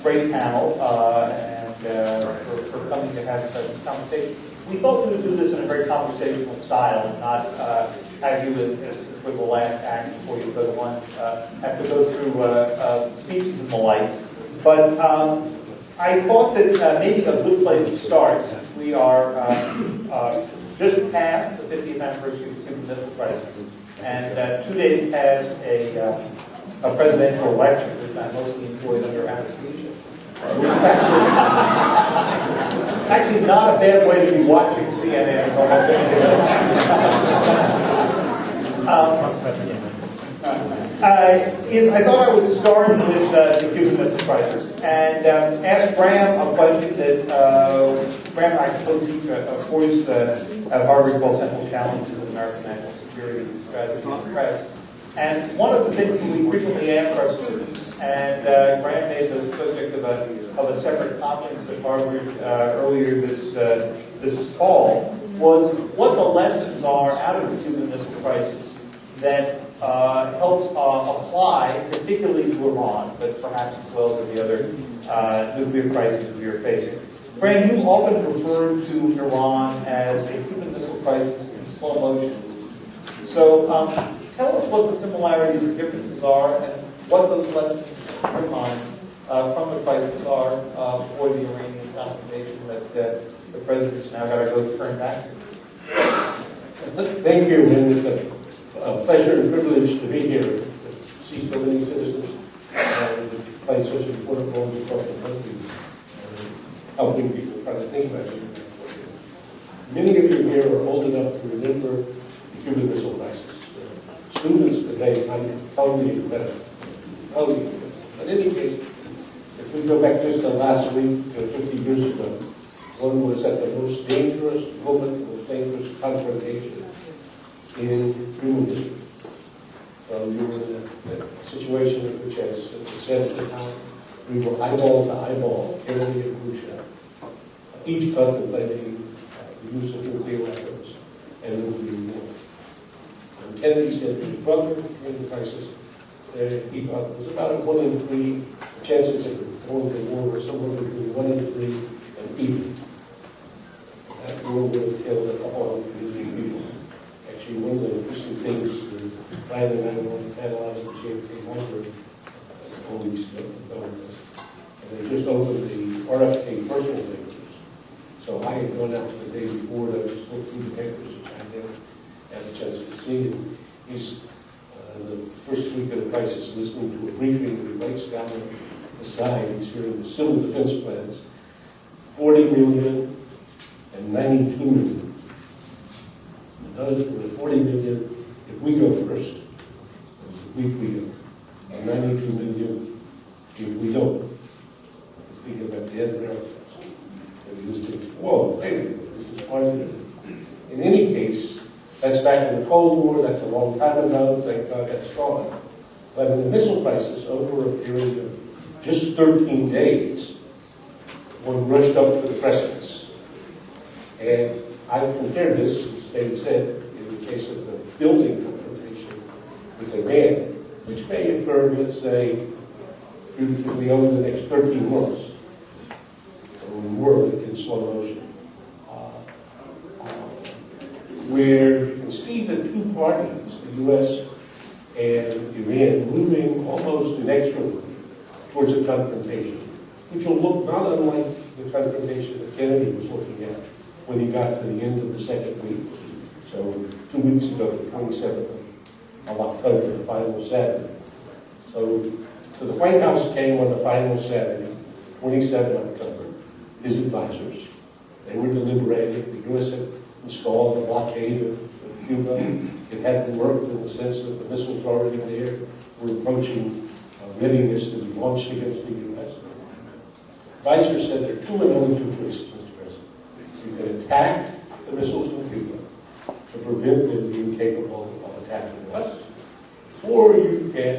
great panel and for coming to have this conversation. We thought we would do this in a very conversational style and not have you, with the last act before you go to lunch, have to go through speeches and the like. But I thought that maybe a good place to start, since we are just past the 50th anniversary of the Cuban Missile Crisis, and 2 days past a presidential election, which I mostly enjoyed under anesthesia, which is actually not a bad way to be watching CNN. I thought I would start with the Cuban Missile Crisis and ask Graham a question that Graham and I suppose he's poised at Harvard called Central Challenges of American National Security Strategy and Threats. And one of the things that we frequently ask our students, and Graham made the subject of a separate conference at Harvard earlier this fall, was what the lessons are out of the Cuban Missile Crisis that helps apply, particularly to Iran, but perhaps as well to the other nuclear crises we are facing. Graham, you've often referred to Iran as a Cuban Missile Crisis in slow motion. So tell us what the similarities and differences are and what those lessons from the crisis are for the Iranian confrontation that the president's now got to go turn back to. Thank you, and it's a pleasure and privilege to be here, to see so many citizens that play such important roles across the country, helping people try to think about it. Many of you here are old enough to remember the Cuban Missile Crisis. Students today find it totally incredible. Totally incredible. In any case, if we go back just to last week, 50 years ago, one was at the most dangerous moment, most dangerous confrontation in human history. So you were in a situation in which, as it said at the time, we were eyeball to eyeball, Kennedy and Khrushchev, each contemplating the use of nuclear weapons and nuclear war. Kennedy said to his brother in the crisis, he thought it was about 1 in 3 chances of going to war were somewhere between 1 in 3 and even. That war would have killed a couple of million people. Actually, one of the interesting things Brian and I were analyzing the JFK Library a couple weeks ago, and they just opened the RFK personal papers. So I had gone out the day before to just look through the papers, which I never had a chance to see. And he's in the first week of the crisis listening to a briefing that he writes down the side. He's hearing the civil defense plans, 40 million and 92 million. Another for the 40 million if we go first. That's the week we go. And 92 million if we don't. He's thinking about the end America. And he just thinks, whoa, wait a minute, this is hard to do. In any case, that's back in the Cold War, that's a long time ago, thank God that's gone. But in the missile crisis, over a period of just 13 days, one rushed up to the precipice. And I compared this, as David said, in the case of the building confrontation with Iran, which may occur, let's say, beautifully over the next 13 months, or more in slow motion. Where you can see the two parties, the U.S. and Iran, moving almost inexorably towards a confrontation, which will look not unlike the confrontation that Kennedy was looking at when he got to the end of the second week. So 2 weeks ago, the 27th of October, the final Saturday. So the White House came on the final Saturday, 27 October, his advisors. They were deliberating. The U.S. had installed a blockade of Cuba. It hadn't worked in the sense that the missiles were already there. We're approaching readiness to be launched against the U.S. Advisors said there are only two choices, Mr. President. You can attack the missiles in Cuba to prevent them being capable of attacking us, or you can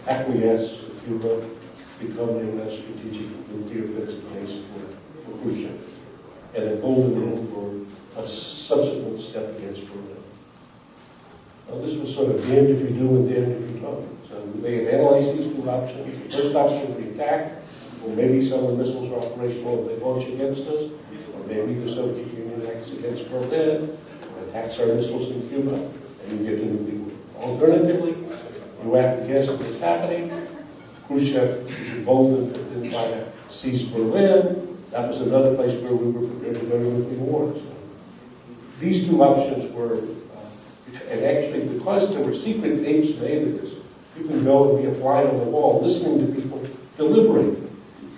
acquiesce with Cuba becoming a strategic nuclear offensive base for Khrushchev and embolden him for a subsequent step against Berlin. Well, this was sort of damned if you do and damned if you don't. So they had analyzed these two options. The first option, we attack. Well, maybe some of the missiles are operational if they launch against us, or maybe the Soviet Union acts against Berlin, or attacks our missiles in Cuba, and you get to nuclear war. Alternatively, you act against what's happening. Khrushchev is emboldened to try to seize Berlin. That was another place where we were prepared to go to nuclear war. So these two options were, and actually because there were secret tapes made of this, you can go and be a fly on the wall listening to people deliberating.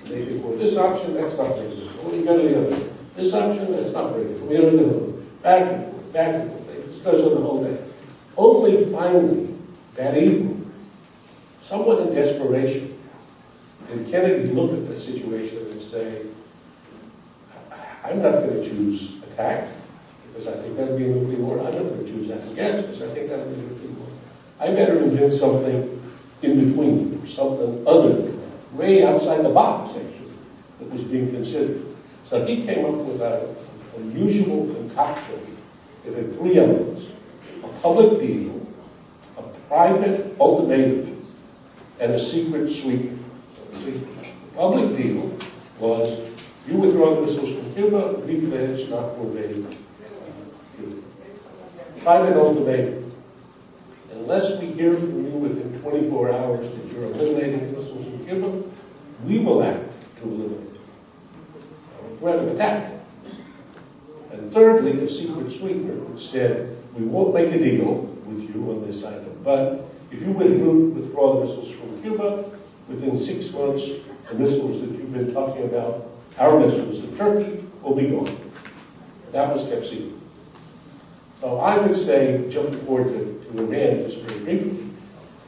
They think, well, this option, that's not very good. Well, you go to the other. This option, that's not very good. We don't do it. Back and forth, back and forth. This goes on the whole day. Only finally, that evening, someone in desperation, and Kennedy looked at the situation and say, I'm not going to choose attack, because I think that would be a nuclear war. I'm not going to choose that yes, because I think that would be a nuclear war. I better invent something in between, something other than that, way outside the box, actually, that was being considered. So he came up with an unusual concoction. It had three elements: a public deal, a private ultimatum, and a secret sweep. So the public deal was, you withdraw the missiles from Cuba, we pledge not to invade Cuba. Private ultimatum: unless we hear from you within 24 hours that you're eliminating the missiles in Cuba, we will act to eliminate them. Threat of attack. And thirdly, a secret sweetener, which said, we won't make a deal with you on this item, but if you withdraw the missiles from Cuba, within 6 months, the missiles that you've been talking about, our missiles to Turkey, will be gone. That was kept secret. So I would say, jumping forward to Iran just very briefly,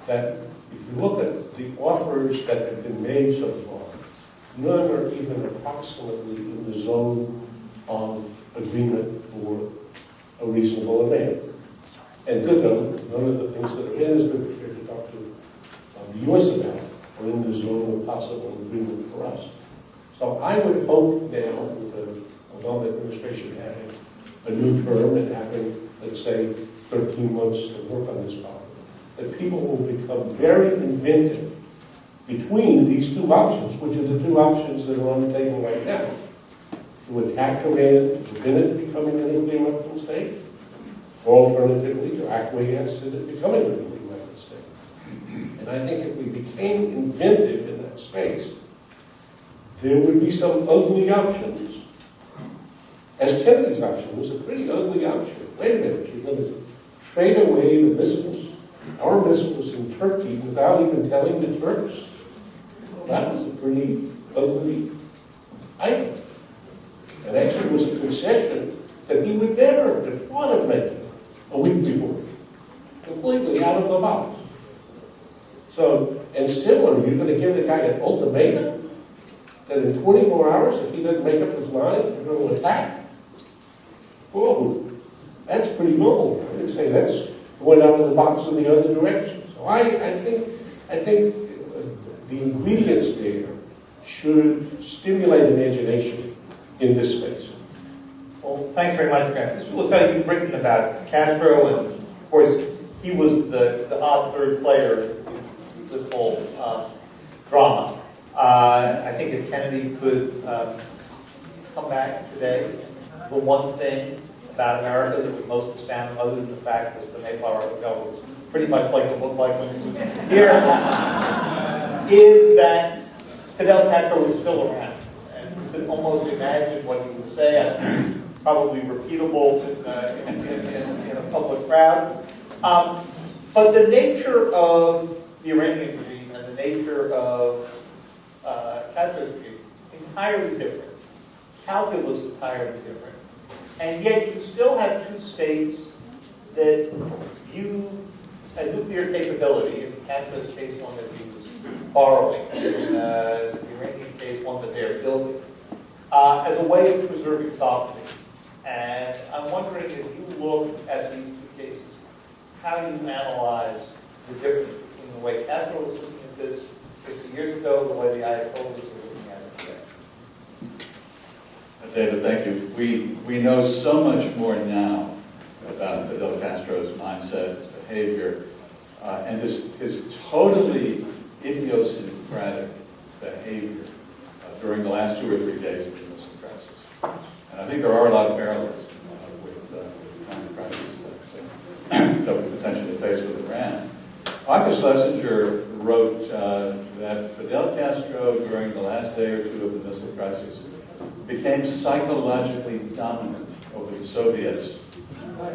that if you look at the offers that have been made so far, none are even approximately in the zone of agreement for a reasonable Iran. And good note, none of the things that Iran has been prepared to talk to the U.S. about are in the zone of possible agreement for us. So I would hope now, with the Obama administration having a new term and having, let's say, 13 months to work on this problem, that people will become very inventive between these two options, which are the two options that are on the table right now. To attack Iran, to prevent it becoming a nuclear weapon state, or alternatively, to acquiesce in it becoming a nuclear weapon state. And I think if we became inventive in that space, there would be some ugly options. As Kennedy's option was a pretty ugly option. Wait a minute, you're going to trade away the missiles, our missiles in Turkey, without even telling the Turks? Well, that was a pretty ugly item. And actually it was a concession that he would never have thought of making a week before. Completely out of the box. So, and similar, you're going to give the guy an ultimatum that in 24 hours, if he doesn't make up his mind, you're going to attack? Whoa, that's pretty bold. I would say that's going out of the box in the other direction. So I think the ingredients there should stimulate imagination in this space. Well, thanks very much, Grant. This will tell you, you've written about Castro, and of course, he was the odd third player in this whole drama. I think if Kennedy could come back today, the one thing about America that would most astound him, other than the fact that the Mayflower Hotel was pretty much like it looked like when he was here, is that Fidel Castro is still around. And you could almost imagine what he would say, and probably repeatable in a public crowd. But the nature of the Iranian regime and the nature of Castro's regime entirely different. Calculus entirely different. And yet you still have two states that view a nuclear capability, in Castro's case one that he was borrowing, in the Iranian case one that they are building, as a way of preserving sovereignty. And I'm wondering, if you look at these two cases, how you analyze the difference between the way Castro was looking at this 50 years ago, the way the Ayatollahs are looking at it today. David, thank you. We know so much more now about Fidel Castro's mindset, behavior, and his totally idiosyncratic behavior during the last 2 or 3 days of the missile crisis. And I think there are a lot of parallels with the kind of crisis that we potentially face with Iran. Arthur Schlesinger wrote that Fidel Castro, during the last day or two of the missile crisis, became psychologically dominant over the Soviets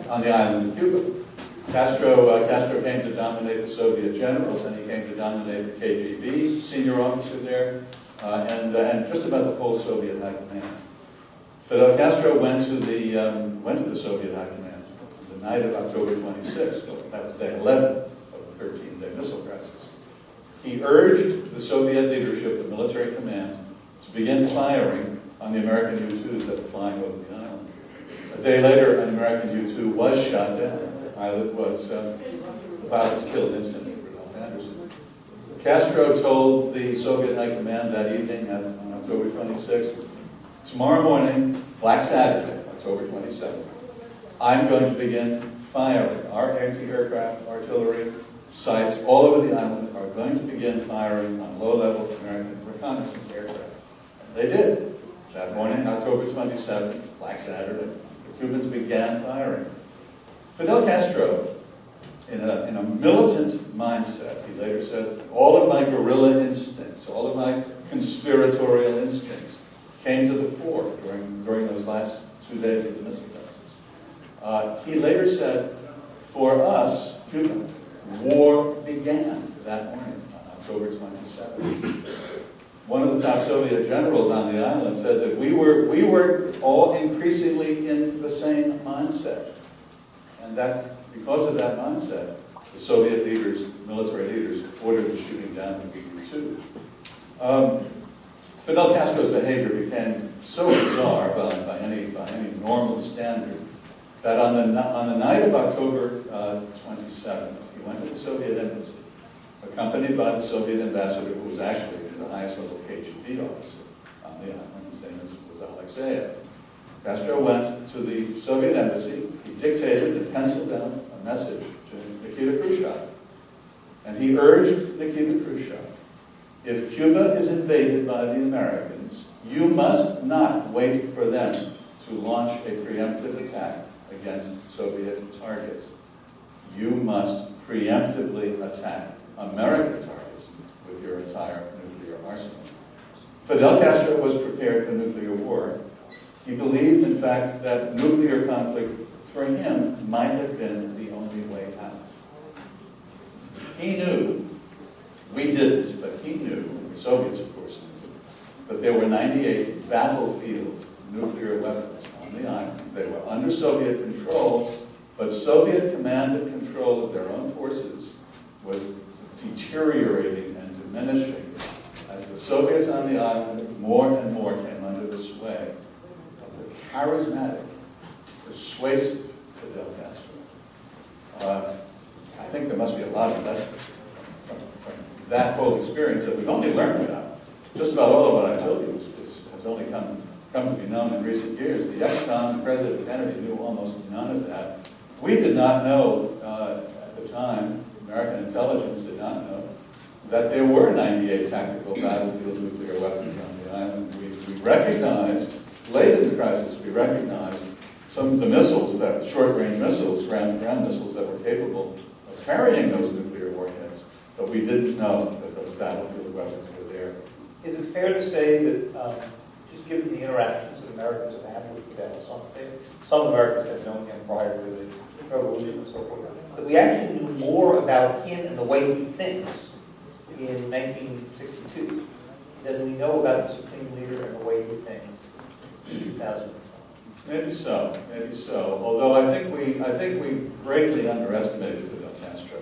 on the island of Cuba. Castro came to dominate the Soviet generals, and he came to dominate the KGB senior officer there, and just about the whole Soviet high command. Fidel Castro went to the Soviet high command on the night of October 26th. Well, that was day 11 of the 13-day missile crisis. He urged the Soviet leadership, the military command, to begin firing on the American U-2s that were flying over the island. A day later, an American U-2 was shot down. The pilot was killed instantly, Rudolph Anderson. Castro told the Soviet high command that evening on October 26th, tomorrow morning, Black Saturday, October 27th, I'm going to begin firing. Our anti-aircraft artillery sites all over the island are going to begin firing on low-level American reconnaissance aircraft. And they did. That morning, October 27th, Black Saturday, the Cubans began firing. Fidel Castro, in a militant mindset, he later said, all of my guerrilla instincts, all of my conspiratorial instincts came to the fore during those last 2 days of the missile crisis. He later said, for us, Cuba, war began that morning on October 27th. One of the top Soviet generals on the island said that we were all increasingly in the same mindset. And that, because of that mindset, the Soviet leaders, military leaders, ordered the shooting down of the U-2. Fidel Castro's behavior became so bizarre by any normal standard that on the night of October 27th, he went to the Soviet embassy, accompanied by the Soviet ambassador, who was actually the highest level KGB officer on the island. His name was Alexeyev. Castro went to the Soviet embassy. He dictated and penciled down a message to Nikita Khrushchev. And he urged Nikita Khrushchev, if Cuba is invaded by the Americans, you must not wait for them to launch a preemptive attack against Soviet targets. You must preemptively attack American targets with your entire nuclear arsenal. Fidel Castro was prepared for nuclear war. He believed, in fact, that nuclear conflict for him might have been the only way out. He knew, we didn't, but he knew, the Soviets of course knew, that there were 98 battlefield nuclear weapons on the island. They were under Soviet control, but Soviet command and control of their own forces was deteriorating and diminishing as the Soviets on the island more and more came under the sway of the charismatic, persuasive Fidel Castro. I think there must be a lot of lessons from that whole experience that we've only learned about. Just about all of what I told you has only come to be known in recent years. The ex-con, President Kennedy, knew almost none of that. We did not know at the time, American intelligence did not know, that there were 98 tactical battlefield nuclear weapons on the island. We recognized, late in the crisis, we recognized some of the missiles, that short-range missiles, ground-to-ground missiles that were capable of carrying those nuclear warheads, but we didn't know that those battlefield weapons were there. Is it fair to say that, just given the interactions that Americans have had with Fidel, some Americans have known him prior to the revolution and so forth, that we actually knew more about him and the way he thinks in 1962 than we know about the Supreme Leader and the way he thinks in 2000? Maybe so. Although I think we greatly underestimated Fidel Castro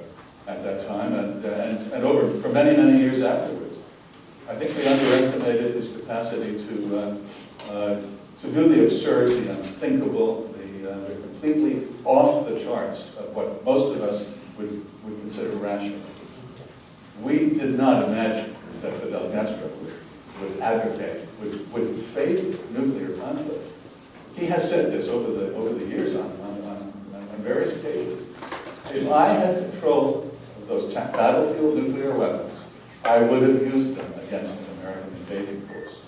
at that time, and over for many years afterwards. I think we underestimated his capacity to do the absurd, the unthinkable, the completely off the charts of what most of us would consider rational. We did not imagine that Fidel Castro would advocate, would favor nuclear conflict. He has said this over the years on various occasions. If I had control of those battlefield nuclear weapons, I would have used them against an American invading force.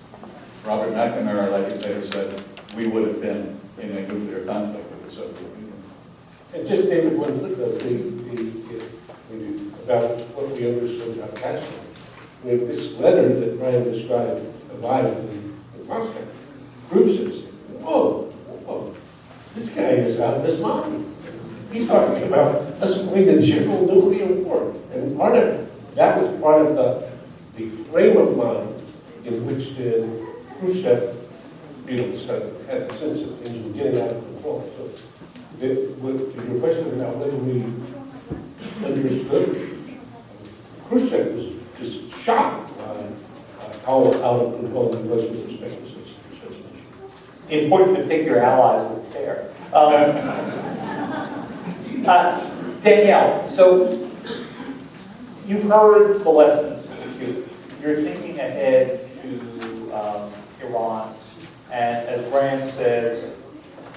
Robert McNamara, legislator, said we would have been in a nuclear conflict with the Soviet Union. And just David, one footnote, about what we understood about Castro. I mean, this letter that Brian described arrived in Moscow proves this. Whoa, this guy is out of his mind. He's talking about us going to general nuclear war. And part of that was part of the frame of mind in which Khrushchev, had a sense that things were getting out of control. So, your question about whether we understood, Khrushchev was just shocked by how out of control he was with respect to such an issue. Important to take your allies with care. Danielle, so you've heard the lessons of Cuba. You're thinking ahead to Iran, and as Graham says,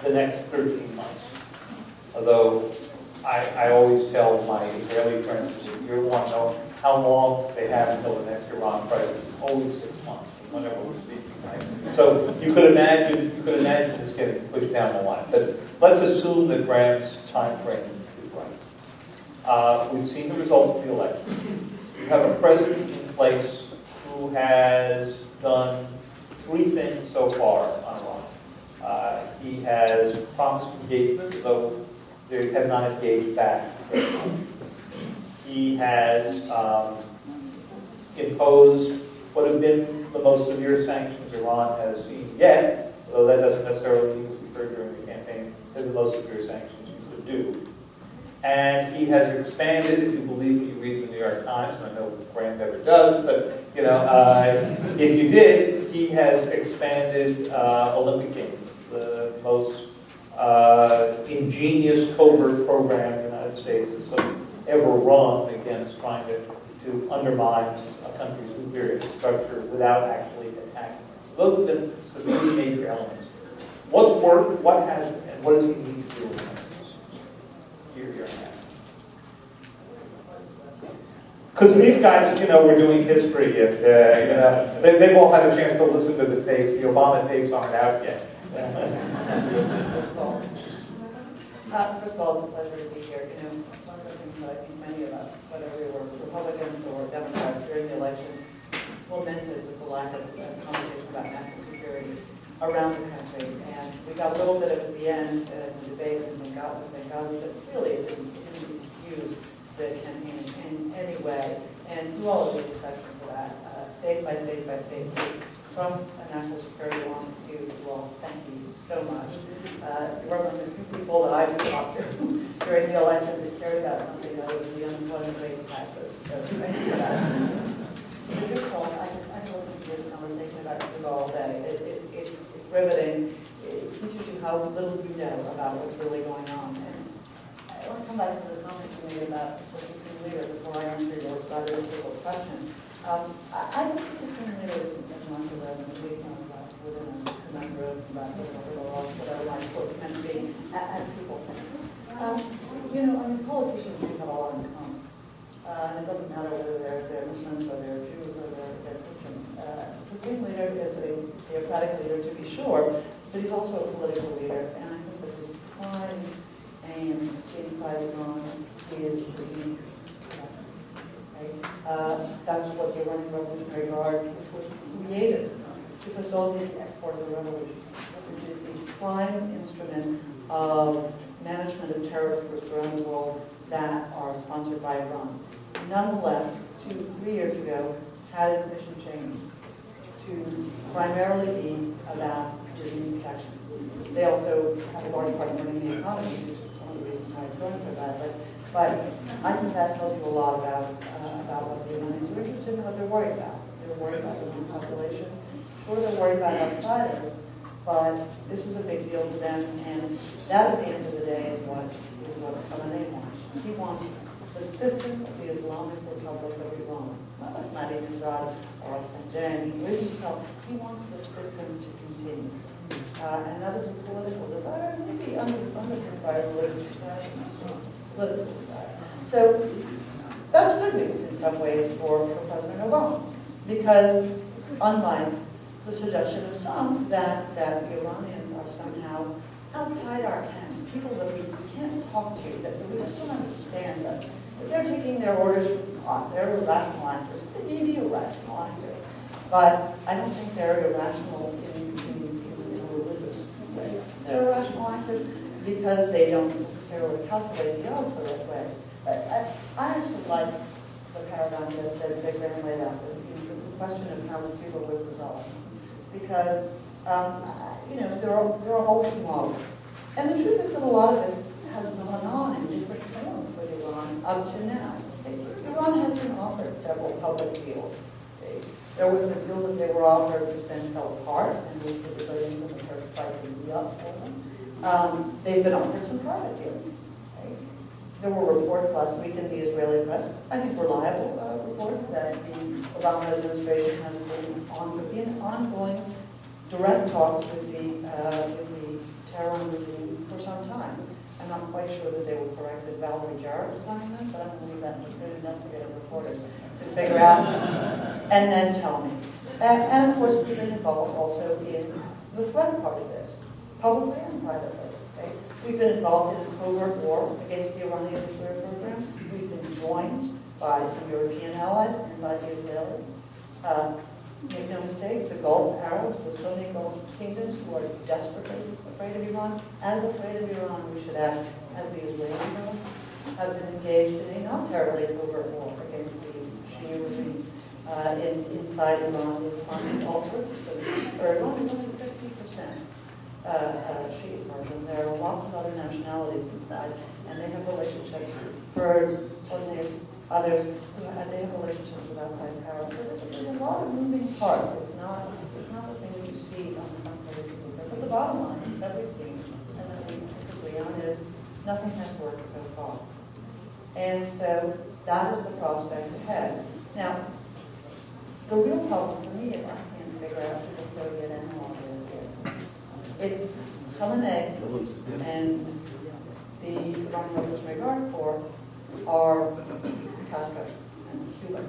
the next 13 months. Although I always tell my Israeli friends, if you want to know how long they have until the next Iran crisis, it's always 6 months, whenever we're speaking, right? So you could imagine this getting pushed down the line. But let's assume that Graham's time frame is right. We've seen the results of the election. We have a president in place who has done 3 things so far on Iran. He has promised engagement, though they have not engaged back. He has imposed what have been the most severe sanctions Iran has seen yet, although that doesn't necessarily mean, as we heard during the campaign, they're the most severe sanctions you could do. And he has expanded, if you believe what you read in the New York Times, and I know Graham never does, but if you did, he has expanded Olympic Games, the most ingenious covert program the United States has ever run against trying to undermine a country's nuclear infrastructure without actually attacking it. So those have been the 3 major elements. What's worked, what hasn't, and what does he need to do in the next year and a half? Because these guys, we're doing history, and they've all had a chance to listen to the tapes. The Obama tapes aren't out yet. First of all, it's a pleasure to be here. One of the things that I think many of us, whether we were Republicans or Democrats during the election, lamented was the lack of conversation about national security around the country. And we got a little bit of it at the end in the debate in Benghazi, but really it didn't use the campaign in any way. And you all are the exception for that, state by state by state. So from a national security one to you all, thank you so much. You were one of the few people that I've talked to during the election that cared about something other than the unemployment rate and taxes. So thank you for that. But your point, I can listen to this conversation about Cuba all day. It's riveting. It teaches you how little you know about what's really going on. And I want to come back to the comment you made about the Supreme Leader before I answer your rather difficult question. I think the Supreme Leader is within a conundrum about whatever my quote can be, as people think. Politicians do have a lot in common. And it doesn't matter whether they're Muslims or they're Jews or they're Christians. Supreme Leader is a theocratic leader, to be sure, but he's also a political leader. And I think that his prime aim inside Iran is regime. That's what the Iranian Revolutionary Guard, which was created to facilitate the export of the revolution, which is the prime instrument of management of terrorist groups around the world that are sponsored by Iran. Nonetheless, 2-3 years ago, had its mission changed to primarily be about regime protection. They also have a large part of running the economy, which is one of the reasons why it's going so badly. But I think that tells you a lot about what the Iranians are interested in, what they're worried about. They're worried about the young population. Sure, they're worried about outsiders, but this is a big deal to them, and that, at the end of the day, is what Khamenei wants. He wants the system of the Islamic Republic of Iran, not like Ahmadinejad or Sanjan. He wants the system to continue, and that is a political desire, maybe underpinned by a religious desire, political desire. So that's good news in some ways for President Obama, because unlike the suggestion of some that the Iranians are somehow outside our ken, people that we can't talk to, that we just don't understand them. That they're taking their orders from God. They're irrational actors. They may be irrational actors, but I don't think they're irrational in a religious way. They're irrational actors because they don't necessarily calculate the odds the right way. I actually like the paradigm that Graham laid out, the question of how Cuba was resolved. Because, there are always models. And the truth is that a lot of this has gone on in different forms with Iran up to now. Iran has been offered several public deals. There was the deal that they were offered, which then fell apart, and which the Brazilians and the Turks tried to re-up for them. They've been offered some private deals. There were reports last week in the Israeli press, I think reliable reports, that the Obama administration has been in ongoing direct talks with the Tehran regime for some time. I'm not quite sure that they were correct that Valerie Jarrett was signing them, but I'm going to leave that good enough to get reporters to figure out and then tell me. And of course, we've been involved also in the threat part of this, publicly and privately. Okay? We've been involved in a covert war against the Iranian nuclear program. We've been joined by some European allies and by the Israelis. Make no mistake, the Gulf Arabs, the Sunni Gulf kingdoms who are desperately afraid of Iran, as afraid of Iran we should act as the Israelis have been engaged in a not terribly covert war against the Shia regime inside Iran. It's sponsored all sorts of citizens. Iran is only 50% Shia Persian. There are lots of other nationalities inside, and they have relationships with Kurds, Sunnis, others who they have relationships with outside powers. So there's a lot of moving parts. It's not the thing that you see on the front page of the paper. But the bottom line that we've seen, and that we agree on, is nothing has worked so far. And so that is the prospect ahead. Now, the real problem for me is I can't figure out who the Soviet analog is here. If Khamenei and the Iranian Revolutionary Guard Corps are Castro and Cuban.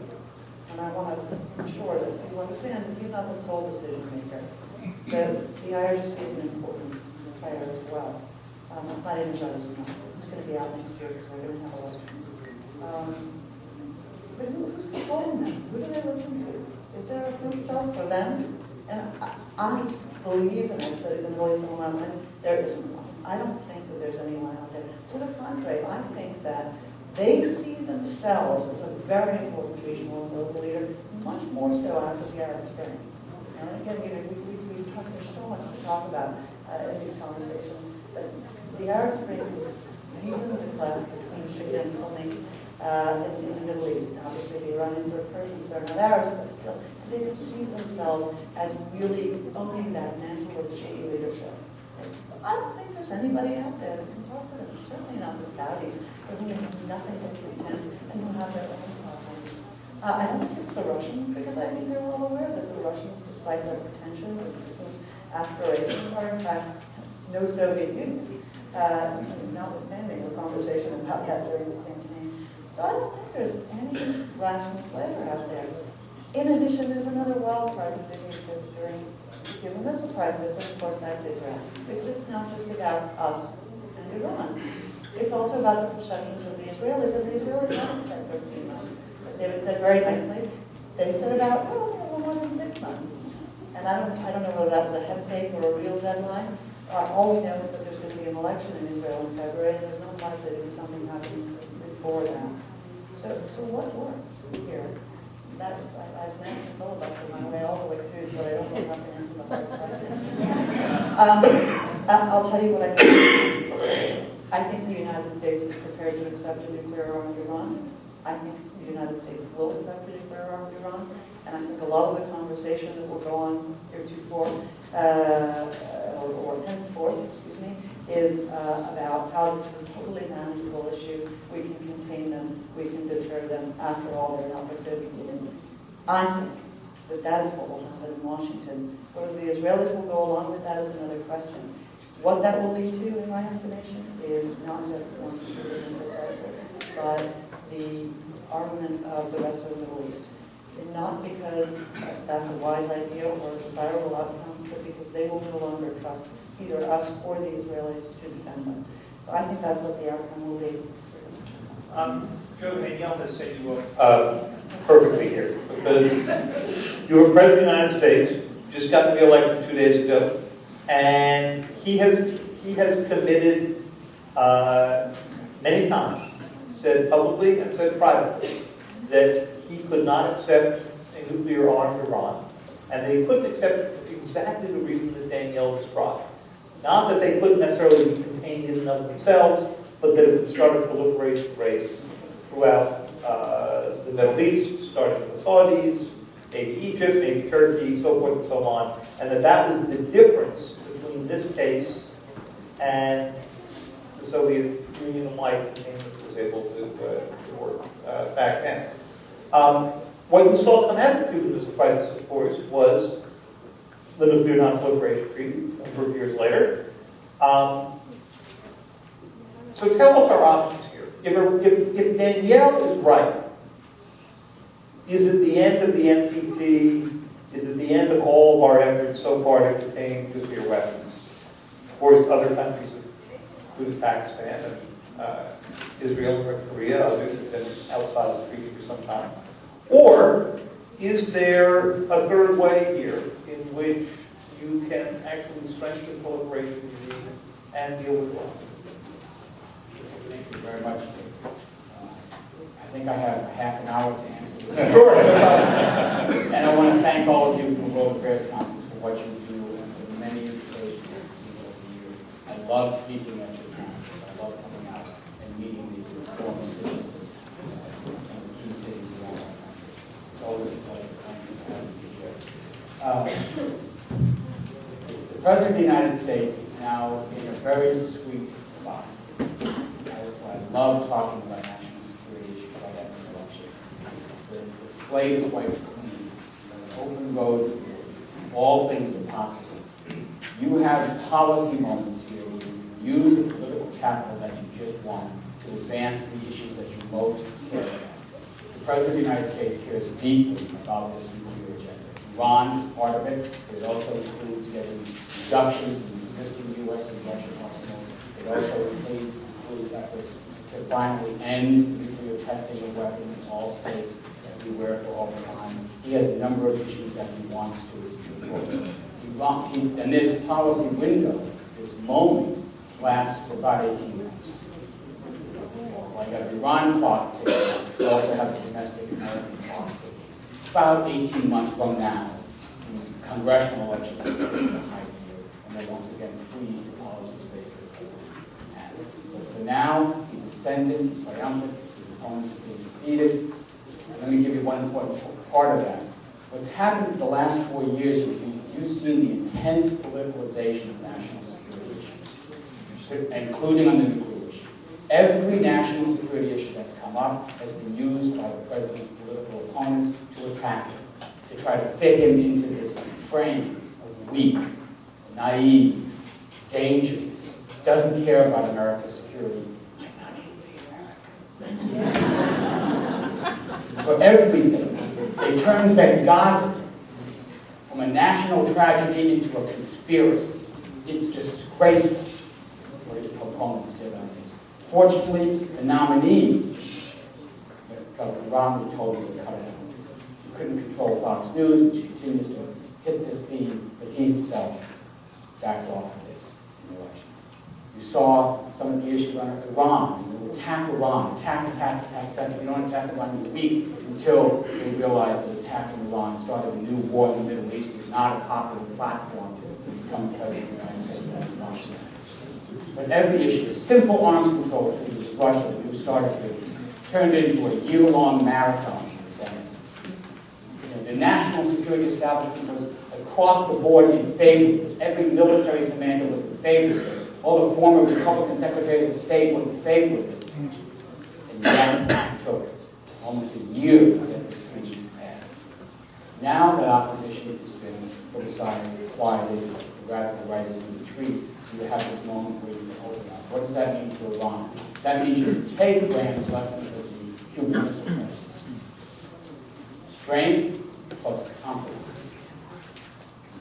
And I want to ensure that you understand that he's not the sole decision maker. The IRGC is an important player as well. Not even judges enough. It's going to be out next year because they're going to have elections. But who's controlling them? Who do they listen to? Is there a group cell for them? And I believe, and I've studied the Middle East a lot, and there isn't one. I don't think that there's anyone out there. To the contrary, I think that they see themselves as a very important regional and global leader, much more so after the Arab Spring. And again, there's so much to talk about in these conversations. But the Arab Spring is deepened the cleft between Shia and Sunni in the Middle East. And obviously, the Iranians are Persians, they're not Arabs, but still, they perceive themselves as really owning that mantle of Shia leadership. So I don't think there's anybody out there that can talk to them. Certainly not the Saudis, for whom they have nothing to contend and who have their own problems. I don't think it's the Russians, because I think they're well aware that the Russians, despite their pretensions and aspirations, are in fact no Soviet Union, notwithstanding the conversation about that during the campaign. So I don't think there's any rational player out there. In addition, there's another wild card that didn't exist during the Cuban Missile Crisis, and of course that's Israel. Because it's not just about us and Iran. It's also about the perceptions of the Israelis, and the Israelis haven't spent 13 months. As David said very nicely, they said about, more than 6 months. And I don't know whether that was a head fake or a real deadline. All we know is that there's going to be an election in Israel in February, and there's not likely to be something happening before that. So what works here? I've managed to filibuster my way all the way through, so I don't know how to answer the hard question. I'll tell you what I think. I think the United States is prepared to accept a nuclear armed Iran. I think the United States will accept a nuclear armed Iran. And I think a lot of the conversation that will go on heretofore, or henceforth, is about how this is a totally manageable issue. We can contain them. We can deter them. After all, they're not the Soviet Union. I think that is what will happen in Washington. Whether the Israelis will go along with that is another question. What that will lead to, in my estimation, is not just one crisis, but the armament of the rest of the Middle East. In not because that's a wise idea or a desirable outcome, but because they will no longer trust either us or the Israelis to defend them. So I think that's what the outcome will be. Joe, Danielle has set you up perfectly here, because you were President of the United States, just got reelected 2 days ago, and he has committed many times, said publicly and said privately, that he could not accept a nuclear-armed Iran, and they couldn't accept it for exactly the reason that Danielle described. Not that they couldn't necessarily be contained in and of themselves, but that it would start a proliferation race throughout the Middle East, starting with the Saudis, maybe Egypt, maybe Turkey, so forth and so on, and that was the difference between this case and the Soviet Union-like thing that was able to work back then. What you saw come out of the Cuban Missile Crisis, of course, was the Nuclear Non-Proliferation Treaty a number of years later. So tell us our options here. If Danielle is right, is it the end of the NPT? Is it the end of all of our efforts so far to contain nuclear weapons? Of course, other countries, including Pakistan and Israel and North Korea, others have been outside of the treaty for some time. Or is there a third way here in which you can actually strengthen proliferation regimes and deal with war? Thank you very much. I think I have half an hour to answer this. Sure. And I want to thank all of you from the World Affairs Council for what you do and for the many invitations I've received over the years. I love speaking at your conference. I love coming out and meeting these informed citizens in some of the key cities around our country. It's always a pleasure. Thank you for having me here. The President of the United States is now in a very sweet spot. That's why I love talking about national security issues right after an election. The slate is wiped clean. An open road forward. All things are possible. You have policy moments here where you use the political capital that you just won to advance the issues that you most care about. The President of the United States cares deeply about this nuclear agenda. Iran is part of it, but it also includes getting reductions in existing U.S. and Russian arsenals. It also includes efforts to finally end nuclear testing of weapons in all states everywhere for all time. He has a number of issues that he wants to work. And this policy window, this moment, lasts for about 18 months. Like an Iran clock ticking, we also have a domestic American clock ticking. About 18 months from now, the congressional elections will be behind you, and then once again freeze the policy space that the president has. But for now, he's ascendant, he's triumphant, his opponents have been defeated. And let me give you one important part of that. What's happened for the last 4 years, you've seen the intense politicalization of national security issues, including on the nuclear issue. Every national security issue that's come up has been used by the president's political opponents to attack him, to try to fit him into this frame of weak, naive, dangerous, doesn't care about America's security. I'm not even American. For everything, they turned Benghazi from a national tragedy into a conspiracy. It's disgraceful what his opponents did on this. Fortunately, the nominee, Governor Romney, told me to cut it out. She couldn't control Fox News, and she continues to hit this theme, but he himself backed off of this in the election. You saw some of the issues on Iran. You attack Iran, attack. You don't attack Iran in a week until they realized that attacking Iran started a new war in the Middle East. It's not a popular platform to become president of the United States and Iran. But every issue, the simple arms control treaty with Russia that you started with, turned into a year-long marathon in the Senate. The national security establishment was across the board in favor of this. Every military commander was in favor of it. All the former Republican secretaries of state were in favor of this. And yet it took almost a year to get this treaty passed. Now that opposition has been put aside and quieted, the radical right is in retreat. So you have this moment where you can open up. What does that mean to Iran? That means you take Graham's lessons of the Cuban Missile Crisis. Strength, plus compromise.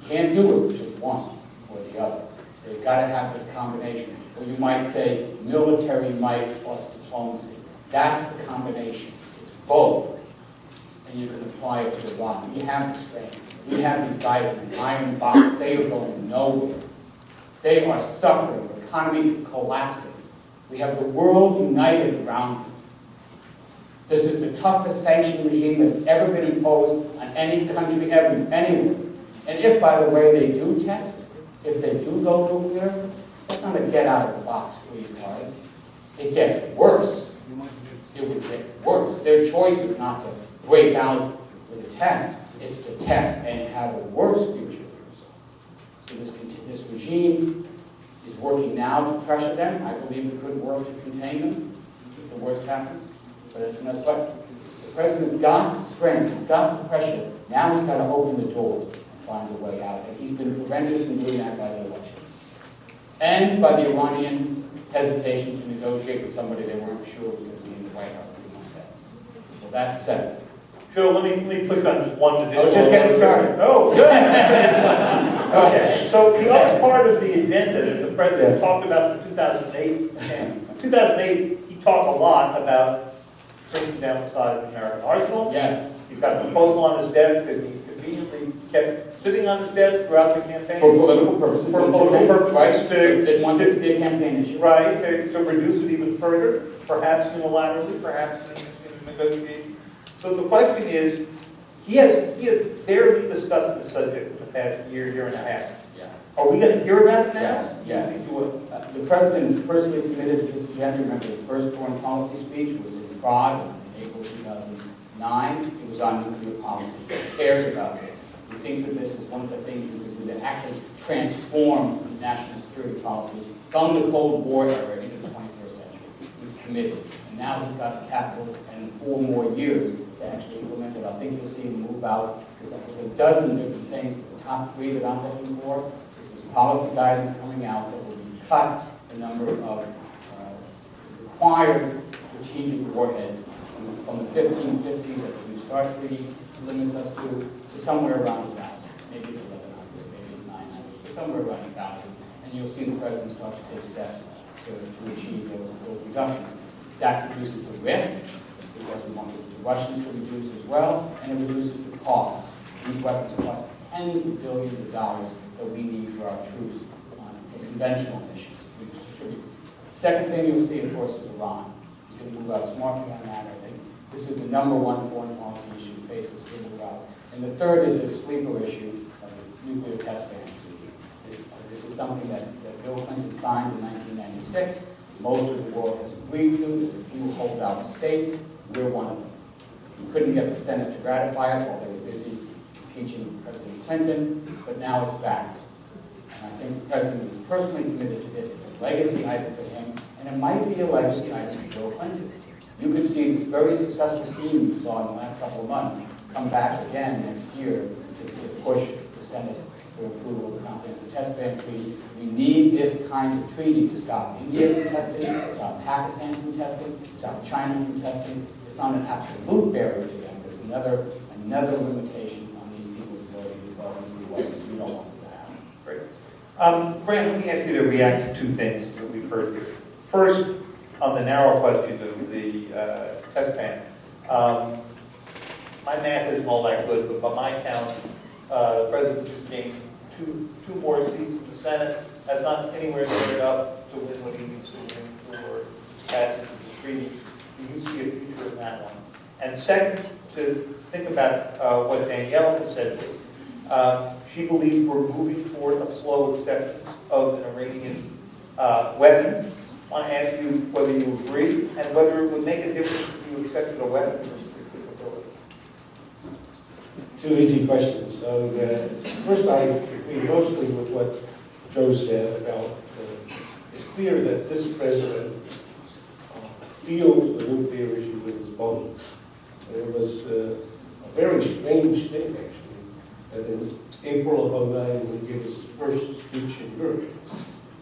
You can't do it just one or the other. They've got to have this combination. Or you might say military might plus diplomacy. That's the combination. It's both. And you can apply it to Iran. We have the strength. We have these guys in an iron box. They are going nowhere. They are suffering. The economy is collapsing. We have the world united around them. This is the toughest sanction regime that's ever been imposed on any country ever, anywhere. And if, by the way, they do test, if they do go nuclear, that's not a get-out-of-the-box free card. It gets worse. It would get worse. Their choice is not to break out with a test. It's to test and have a worse future for themselves. So this regime is working now to pressure them. I believe it could work to contain them if the worst happens. But it's not. But the president's got the strength. He's got the pressure. Now he's got to open the door and find a way out. And he's been prevented from doing that by the elections and by the Iranian hesitation to negotiate with somebody they weren't sure was going to be in the White House 3 months hence. So that's settled. Joe, let me push on just one additional. I was just getting started. Oh, good. Okay, so the other part of the agenda that the president talked about in 2008, and 2008, he talked a lot about shrinking down the size of the American arsenal. Yes. He's got a proposal on his desk that he conveniently kept sitting on his desk throughout the campaign. For political purposes. For political purposes, Right. Didn't want this to be a campaign issue. Right, to reduce it even further, perhaps unilaterally, perhaps in negotiation. So the question is, he has barely discussed this subject in the past year and a half. Yeah. Are we going to hear about it now? Yes, yes. You think you will? The president is personally committed to this agenda. Remember, his first foreign policy speech was in Prague in April 2009. It was on nuclear policy. He cares about this. He thinks that this is one of the things we can do to actually transform national security policy from the Cold War era into the 21st century. He's committed. And now he's got the capital and 4 more years to actually implement it. I think you'll see him move out, because there's a dozen different things. The top 3 that I'm looking for is this policy guidance coming out that will cut the number of required strategic warheads from the 1550 that the New START Treaty limits us to somewhere around 1,000. Maybe it's 1,100, maybe it's 900, but somewhere around 1,000. And you'll see the president start to take steps to achieve those reductions. That reduces the risk, because we want the Russians to reduce as well, and it reduces the costs. These weapons cost tens of billions of dollars that we need for our troops on conventional missions. We distribute. Second thing you'll see, of course, is Iran. He's going to move out smartly on that. I think this is the #1 foreign policy issue he faces to move out. And the third is the sleeper issue of the nuclear test ban. This is something that Bill Clinton signed in 1996. Most of the world has agreed to. There's a few holdout states. We're one of them. We couldn't get the Senate to ratify it while they were busy impeaching President Clinton, but now it's back. And I think the president is personally committed to this. It's a legacy item for him, and it might be a legacy item for Bill Clinton. You could see this very successful team you saw in the last couple of months come back again next year to push the Senate for approval of the Comprehensive Test Ban Treaty. We need this kind of treaty to stop India from testing, to stop Pakistan from testing, to stop China from testing. It's not an absolute barrier to them. There's another limitation on these people's ability to develop new weapons. We don't want that to happen. Great. Grant, let me ask you to react to 2 things that we've heard here. First, on the narrow question of the test ban. My math isn't all that good, but by my count, the president just gained two more seats in the Senate. That's not anywhere near enough to win what he needs to win for passage of the treaty. Do you see a future in that one? And second, to think about what Danielle had said. She believes we're moving toward a slow acceptance of an Iranian weapon. I want to ask you whether you agree and whether it would make a difference if you accepted a weapon versus the capability. 2 easy questions. First, I agree mostly with what Joe said about it's clear that this president feels the nuclear issue with his bones. It was a very strange thing, actually, that in April of 2009, when he gave his first speech in Europe,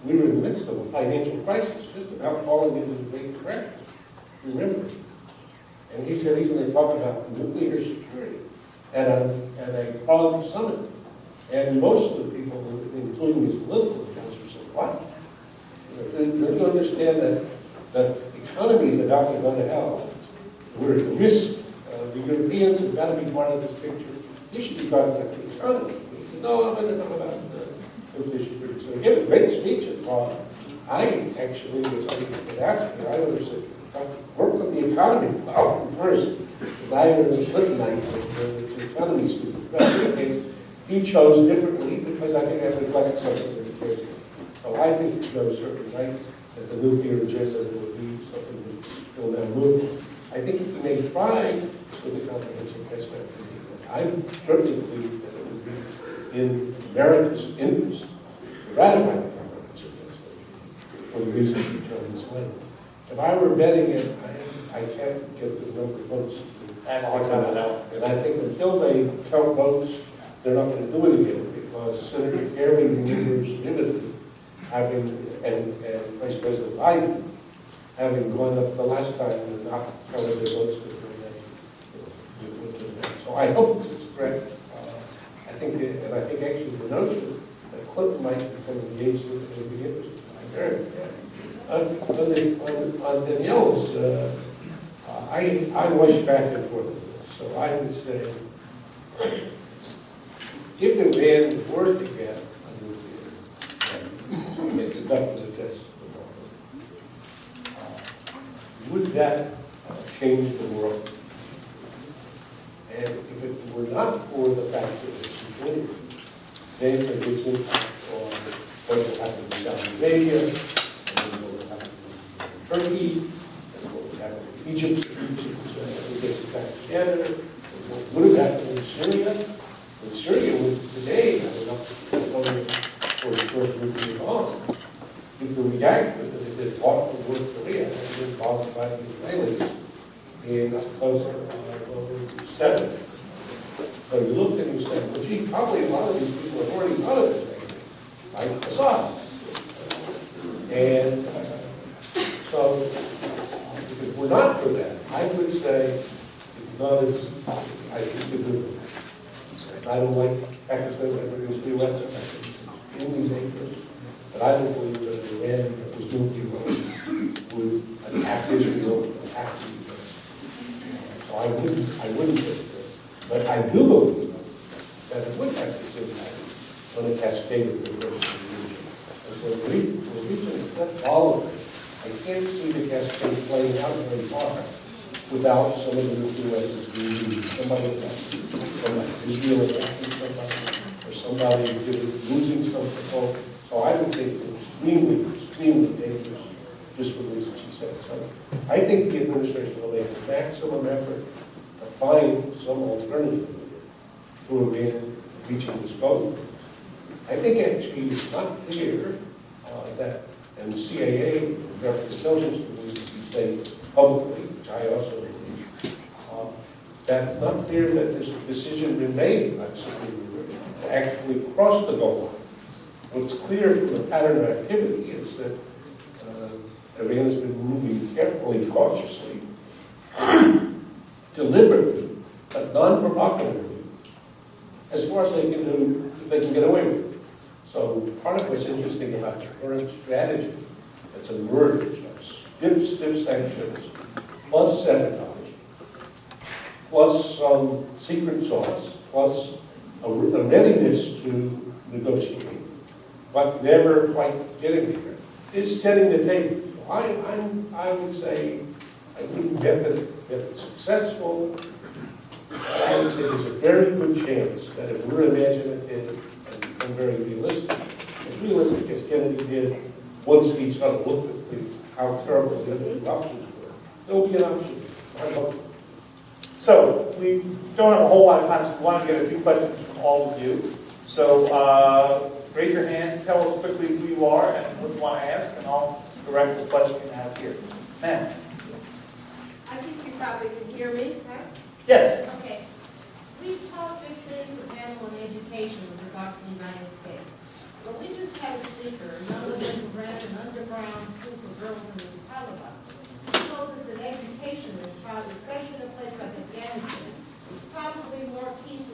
we were in the midst of a financial crisis, just about falling into the Great Depression. Remember? And he said he's going to talk about nuclear security. at a Prague summit. And most of the people, including his political advisors, said, what? Don't you understand that economies are about to go to hell? We're at risk. The Europeans have got to be part of this picture. You should be talking about the economy. He said, no, I'm going to talk about nuclear security. So he gave a great speech at Prague. I actually, if I could ask me, I would have said, work with the economy first. Because I was a Clintonite, it's the economy stupid. But in any case, he chose differently because I think that reflects something that he cares about. So I think he goes certainly right that the nuclear agenda will be something that will now move. I think he may try with the comprehensive test ban. I certainly believe that it would be in America's interest to ratify the comprehensive test ban for the reasons that John explained. If I were betting it, I can't get the number of votes. And I think until they count votes, they're not going to do it again because Senator Kerry remembers vividly having, and Vice President Biden having gone up the last time and not counted their votes before they. So I hope this is correct. I think actually the notion that Clinton might become engaged in it would be interesting. On Danielle's, I wish back and forth with this. So I would say, if it ran the word together on nuclear, and they conducted a test, would that change the world? And if it were not for the fact that it's nuclear, then it gets impact on what will happen in Saudi Arabia, and what will happen in Turkey, and what will happen in Egypt, if it gets attacked together, and what would have happened in Syria. In Syria, today, had enough for the first nuclear bomb. If the reactor that had been bought from North Korea had been bombed by the Israelis in 2007. So you looked and you said, well, gee, probably a lot of these people have already thought of this thing, like Assad. And so, if it were not for that, I would say it's not as, I think it would. I don't like Pakistan ever nuclear weapons. I think it's extremely dangerous. But I don't believe that Iran that was nuclear would attack Israel, attack the US. So I wouldn't say that. But I do believe that it would have this impact on a cascade of different regions. And so the region is not volatile. I can't see the cascade playing out very far without some of the nuclear weapons being used. Somebody Israel attacking somebody, or somebody losing some control. So I would say it's extremely, extremely dangerous, just for the reasons she said. So I think the administration will make a maximum effort to find some alternative to Iran reaching this goal. I think actually it's not clear that, and the CAA, American Intelligence Community, say publicly, which I also believe, that it's not clear that there's a decision been made by the Supreme Court to actually cross the goal line. What's clear from the pattern of activity is that Iran has been moving carefully, cautiously, deliberately, but non-provocatively, as far as they can do, they can get away with it. So part of what's interesting about the current strategy that's emerged of stiff sanctions, plus sabotage, plus some secret sauce, plus a readiness to negotiate, but never quite getting there, is setting the table. So I would say, I wouldn't bet that it's successful, but I would say there's a very good chance that if we're imaginative and very realistic, as realistic as Kennedy did, once he sort of looked at how terrible the other options were, there will be an option. I hope. So we don't have a whole lot of time, so we want to get a few questions from all of you. So raise your hand, tell us quickly who you are and what you want to ask, and I'll direct the question you have here. Ma'am. I think you probably can hear me, right? Yes. Okay. We've talked this the panel on education with regard to the United States. But we just had a speaker, none of them ran an underground school for girls in the Taliban. He told us that education is probably, especially in a place like Afghanistan, is probably more key to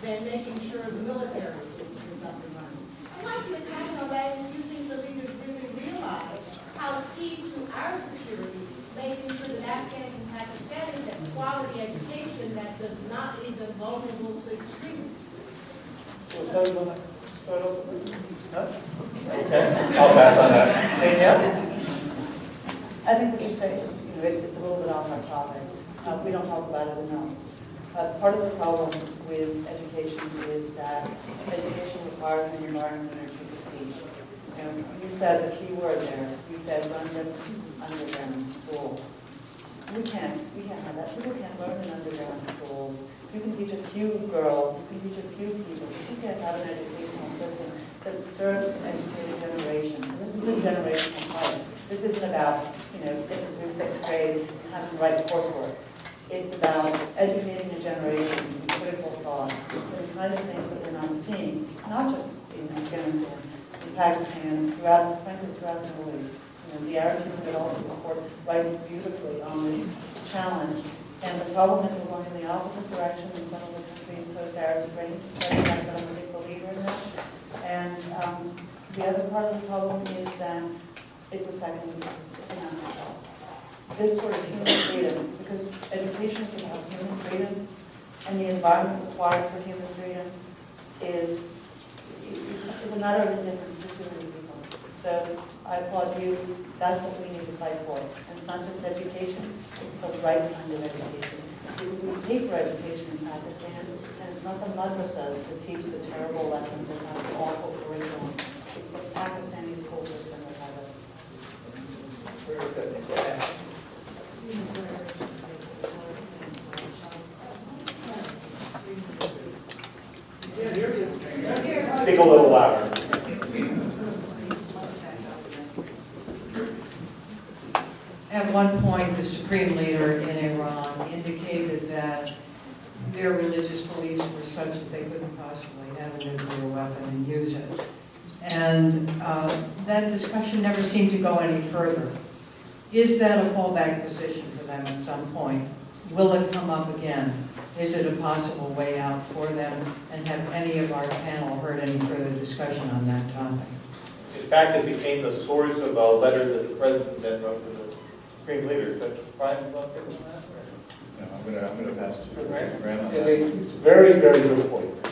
than making sure the military is up and running. I'd like you to comment on that, and you think the leaders really realize how key to our security, making sure that Afghans and Pakistanis have quality education that does not leave them vulnerable to extremism. Okay, I'll pass on that. Danielle? I think what you're saying, it's a little bit off our topic. We don't talk about it enough. Part of the problem with education is that education requires an environment where people teach. You said the key word there. You said run the underground school. We can't have that. People can't learn in underground schools. You can teach a few girls, you can teach a few people, but you can't have an educational system that serves to educate a generation. And this is a generational part. This isn't about, getting through 6th grade and having to write coursework. It's about educating a generation in critical thought, the kind of things that we're not seeing, not just in Afghanistan, in Pakistan, frankly, throughout the Middle East. The Arab Development Report writes beautifully on this challenge. And the problem is we're going in the opposite direction in some of the countries post-Arab Spring. I'm a big believer in that. And the other part of the problem is that it's a second, it's an afterthought. This sort of human freedom, because education is about human freedom, and the environment required for human freedom is a matter of indifference to too many people. So I applaud you. That's what we need to fight for. And it's not just education, it's the right kind of education. Because we pay for education in Pakistan, and it's not the madrasas that teach the terrible lessons and have the awful curriculum. It's the Pakistani school system that has it. Very good. Speak a little louder. At one point, the supreme leader in Iran indicated that their religious beliefs were such that they couldn't possibly have a nuclear weapon and use it. And that discussion never seemed to go any further. Is that a fallback position for them at some point? Will it come up again? Is it a possible way out for them? And have any of our panel heard any further discussion on that topic? In fact, it became the source of a letter that the president then wrote to the supreme leader. But Brian, you want to take on that? No, I'm going to pass it to Graham on And that. it's a very, very good point.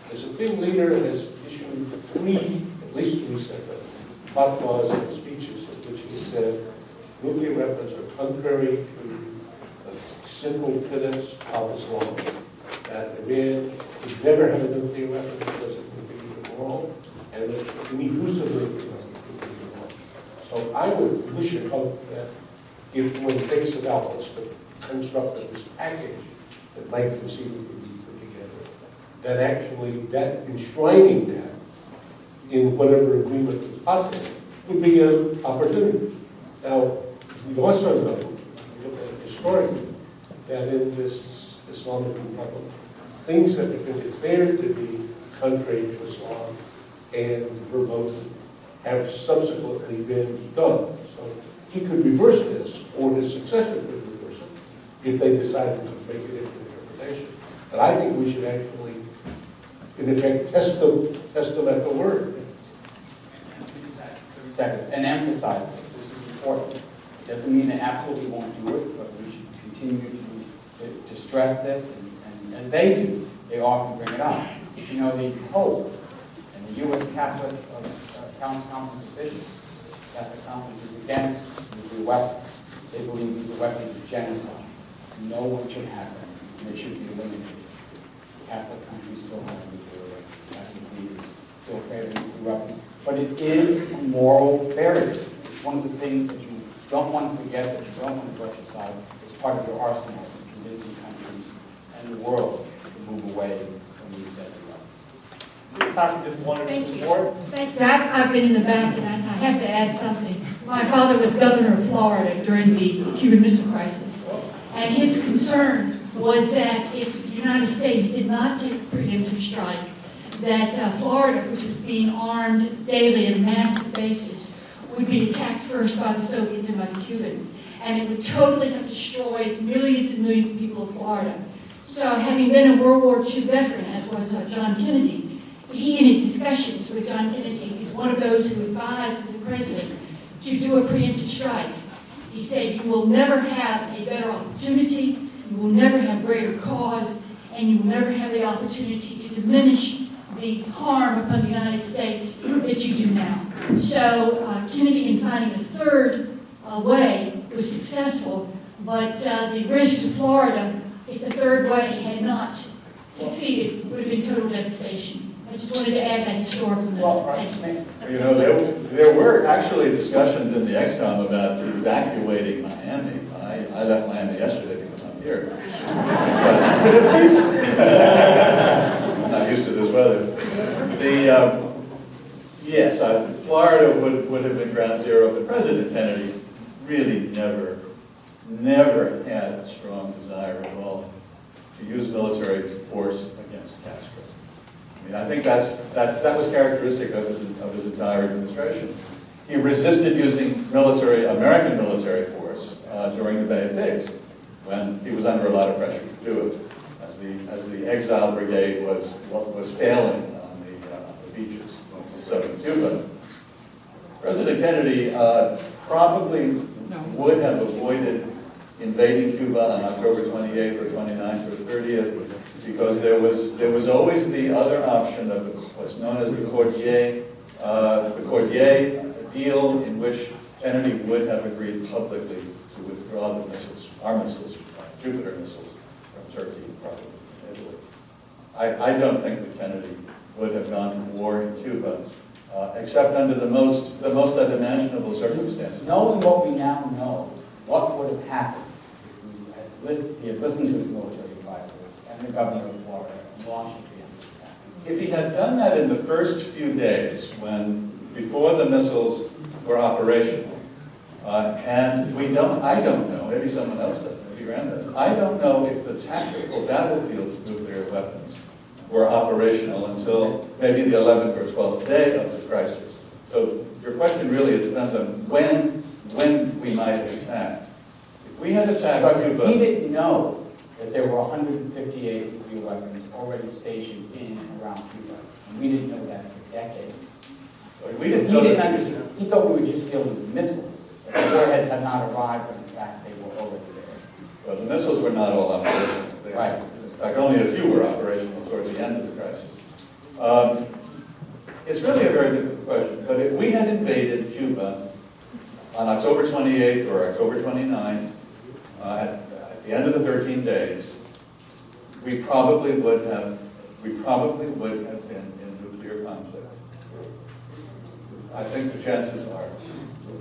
The Supreme Leader has issued at least three separate fatwas and speeches in which he said nuclear weapons are contrary to the simple tenets of Islam, that a man should never have a nuclear weapon because it would be immoral, and that any use of nuclear weapons would be immoral. So I would wish and hope that if one thinks about what's the construct of this package that might conceivably be put together, that actually that enshrining that in whatever agreement is possible would be an opportunity. Now, we also know, if you look at it historically, that in this Islamic Republic, things that have been declared to be contrary to Islam and verboten have subsequently been done. So he could reverse this, or his successor could reverse it, if they decided to make a different interpretation. But I think we should actually, in effect, test them at the word. And emphasize this. This is important. It doesn't mean they absolutely won't do it, but we should continue to stress this, and as they do, they often bring it up. The Pope and the U.S. Catholic Conference of Bishops, Catholic Conference, is against nuclear weapons. They believe these are weapons of genocide. No one should have them, and they should be eliminated. Catholic countries still have nuclear weapons. Catholic leaders still favor nuclear weapons. But it is a moral barrier. It's one of the things that you don't want to forget, that you don't want to brush aside. It's part of your arsenal in convincing countries and the world to move away from these deadly weapons. Tommy just wanted Thank to you. support. Thank you. I've been in the back, and I have to add something. My father was governor of Florida during the Cuban Missile Crisis, and his concern was that if the United States did not take a preemptive strike, that Florida, which was being armed daily on a massive basis, would be attacked first by the Soviets and by the Cubans, and it would totally have destroyed millions and millions of people of Florida. So having been a World War II veteran, as was John Kennedy, he in his discussions with John Kennedy is one of those who advised the president to do a preemptive strike. He said, you will never have a better opportunity, you will never have greater cause, and you will never have the opportunity to diminish the harm upon the United States that you do now. So Kennedy, in finding a third way, was successful, but the risk to Florida, if the third way had not succeeded, would have been total devastation. I just wanted to add that historical note. Thank you. You know, there were actually discussions in the XCOM about evacuating Miami. I left Miami yesterday because I'm here. I'm not used to this weather. Yes, Florida would have been ground zero, but President Kennedy really never had a strong desire at all to use military force against Castro. I mean, I think that was characteristic of his entire administration. He resisted using American military force during the Bay of Pigs, when he was under a lot of pressure to do it, as the exile brigade was failing on the beaches of southern Cuba. President Kennedy probably would have avoided invading Cuba on October 28th or 29th or 30th, because there was always the other option of what's known as the Cordier deal, in which Kennedy would have agreed publicly to withdraw the missiles, our missiles, Jupiter missiles, from Turkey, probably from Italy. I don't think that Kennedy would have gone to war in Cuba, except under the most unimaginable circumstances. Knowing what we now know, what would have happened if he had listened to his military advisors and the governor of Florida and launched a preemptive attack? If he had done that in the first few days, before the missiles were operational, and I don't know, maybe someone else does, maybe Graham does, I don't know if the tactical battlefield nuclear weapons were operational until maybe the 11th or 12th day of the crisis. So your question really, it depends on when we might have attacked. If we had attacked Cuba... He didn't know that there were 158 nuclear weapons already stationed in and around Cuba. And we didn't know that for decades. We didn't He know didn't that. understand. He thought we were just dealing with missiles. The warheads had not arrived, but in fact they were already there. Well, the missiles were not all operational. Right. In fact, only a few were operational toward the end of the crisis. It's really a very difficult question, but if we had invaded Cuba on October 28th or October 29th, at the end of the 13 days, we probably would have been in nuclear conflict. I think the chances are.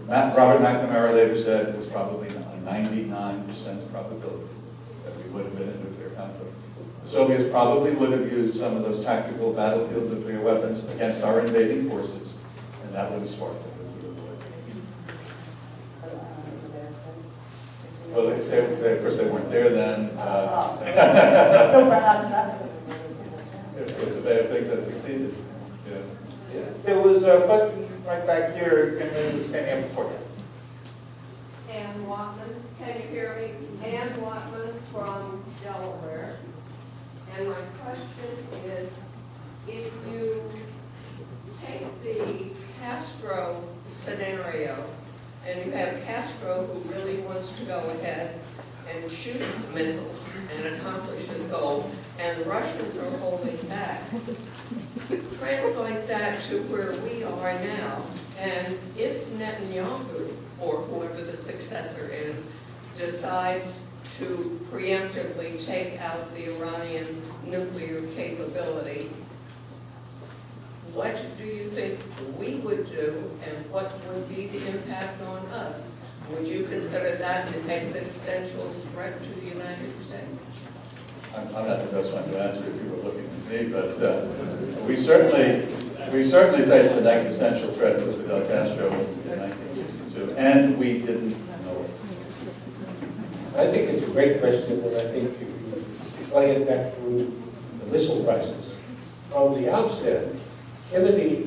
Robert McNamara later said it was probably a 99% probability that we would have been in nuclear conflict. The Soviets probably would have used some of those tactical battlefield nuclear weapons against our invading forces, and that would have sparked the nuclear war. Well, of course, they weren't there then. So perhaps that's It was a bad thing that succeeded. Yeah. There was a question right back here, standing up before you. Ann Watman, can you hear me? Ann Watman from Delaware. And my question is, if you take the Castro scenario, and you have Castro who really wants to go ahead and shoot missiles and accomplish his goal, and the Russians are holding back, translate that to where we are now, and if Netanyahu, or whoever the successor is, decides to preemptively take out the Iranian nuclear capability, what do you think we would do, and what would be the impact on us? Would you consider that an existential threat to the United States? I'm not the best one to answer if you were looking at me, but we certainly faced an existential threat with Fidel Castro in 1962, and we didn't know it. I think it's a great question, and I think if you play it back through the missile crisis, from the outset, Kennedy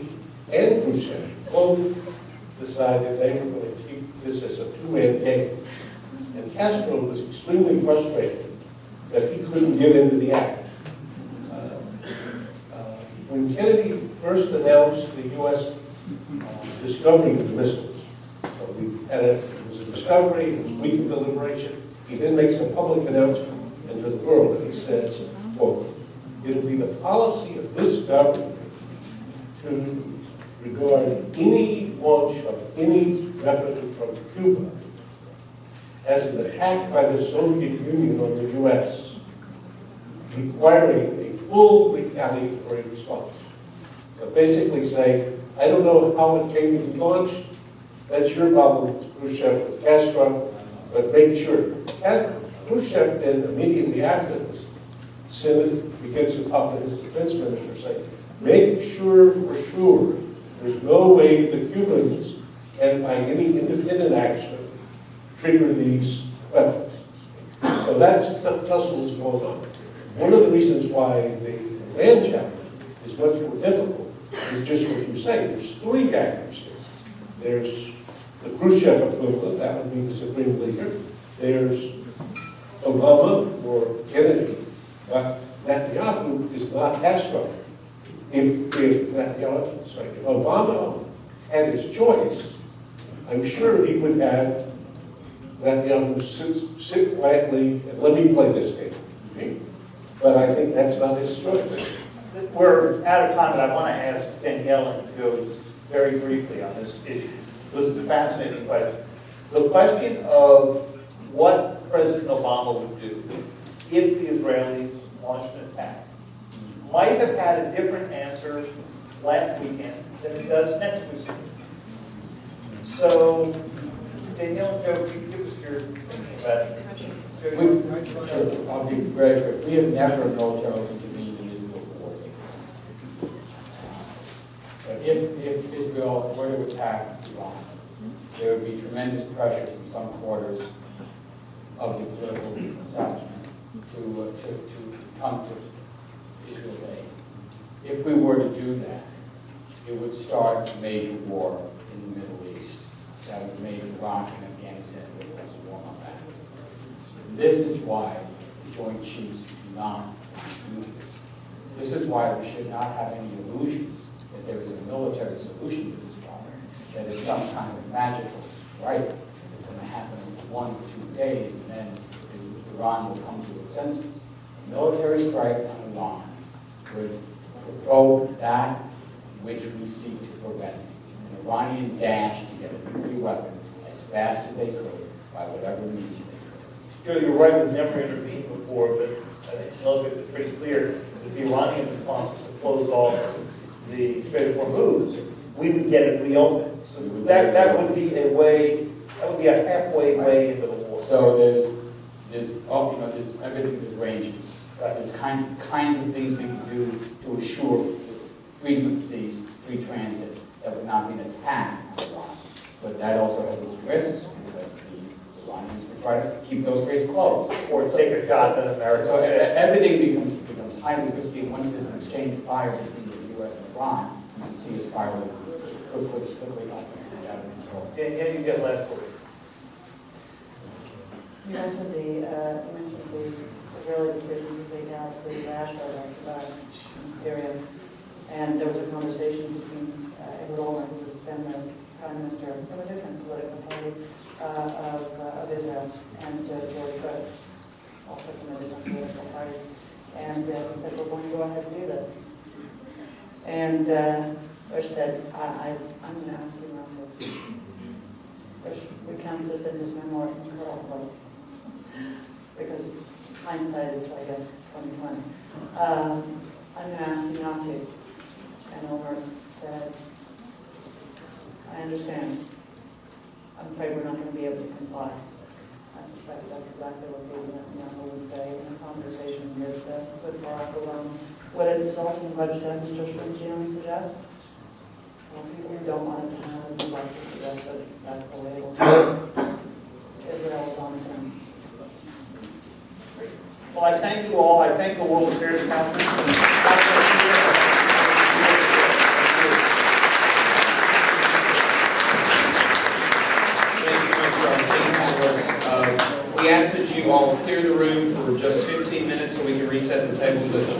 and Khrushchev both decided they were going to keep this as a two-man game. And Castro was extremely frustrated that he couldn't get into the act. When Kennedy first announced the U.S. Discovery of the missiles, so it was a discovery, it was a week of deliberation, he then makes a public announcement into the world, and he says, quote, "It'll be the policy of this government to regard any launch of any weapon from Cuba as an attack by the Soviet Union on the U.S., requiring a full retaliatory response." So basically saying, I don't know how it came to be launched, that's your problem, Khrushchev with Castro, but make sure. Khrushchev then, immediately after this, begins to talk to his defense minister saying, make sure for sure there's no way the Cubans can, by any independent action, trigger these weapons. So that's the tussle is going on. One of the reasons why the Iran chapter is much more difficult is just what you say. There's three actors here. There's the Khrushchev equivalent, that would be the supreme leader. There's Obama or Kennedy, but Netanyahu is not Castro. If Obama had his choice, I'm sure he would have Netanyahu sit quietly and let me play this game. Okay? But I think that's not his choice. We're out of time, but I want to ask Danielle and Joe very briefly on this issue. This is a fascinating question. The question of what President Obama would do if the Israelis launched an attack might have had a different answer last weekend than it does next weekend. So, Danielle and Joe, can you give us your thinking about it? Sure, I'll be very quick. We have never militarily intervened in Israel's war. But if Israel were to attack Iran, there would be tremendous pressure from some quarters of the political establishment to come to Israel's aid. If we were to do that, it would start a major war in the Middle East that would make Iraq and Afghanistan a warm-up act. This is why the Joint Chiefs do not do this. This is why we should not have any illusions that there is a military solution to this problem, that it's some kind of magical strike that's going to happen in 1 or 2 days, and then Iran will come to its senses. A military strike on Iran would provoke that which we seek to prevent, an Iranian dash to get a nuclear weapon as fast as they could by whatever means they could. Joe, you're right, we've never intervened before, but I think it's pretty clear that the Iranian response is to close off the Strait of Hormuz. We would get it reopened. So that would be a way, that would be a halfway way into the war. So there's everything, there's ranges. There's kinds of things we can do to assure freedom of seas, free transit, that would not be an attack on Iran. But that also has its risks, because the Iranians would try to keep those straits closed. Or take a shot at America. So everything becomes highly risky. Once there's an exchange of fire between the U.S. and Iran, you can see as fire quickly out of control. Danielle, you get last word. You mentioned the Israeli decision to take out the Ploughshares in Syria, and there was a conversation between Edward Olmert, who was then the prime minister from a different political party of Israel, and George Bush, also from a different political party. And he said, we're going to go ahead and do this. And Bush said, I'm going to ask you not to. Bush recounts this in his memoir from Carl, because hindsight is, I guess, 2020. I'm going to ask you not to. And Olmert said, I understand. I'm afraid we're not going to be able to comply. I suspect that's exactly what David Netanyahu would say in a conversation with Barack Obama. Would it result in what Mr. Cirincione suggests? Well, people who don't want it to happen would like to suggest that that's the way it will go. Israel is on its own. Well, I thank you all. I thank the World Affairs Council. We ask that you all clear the room for just 15 minutes so we can reset the table.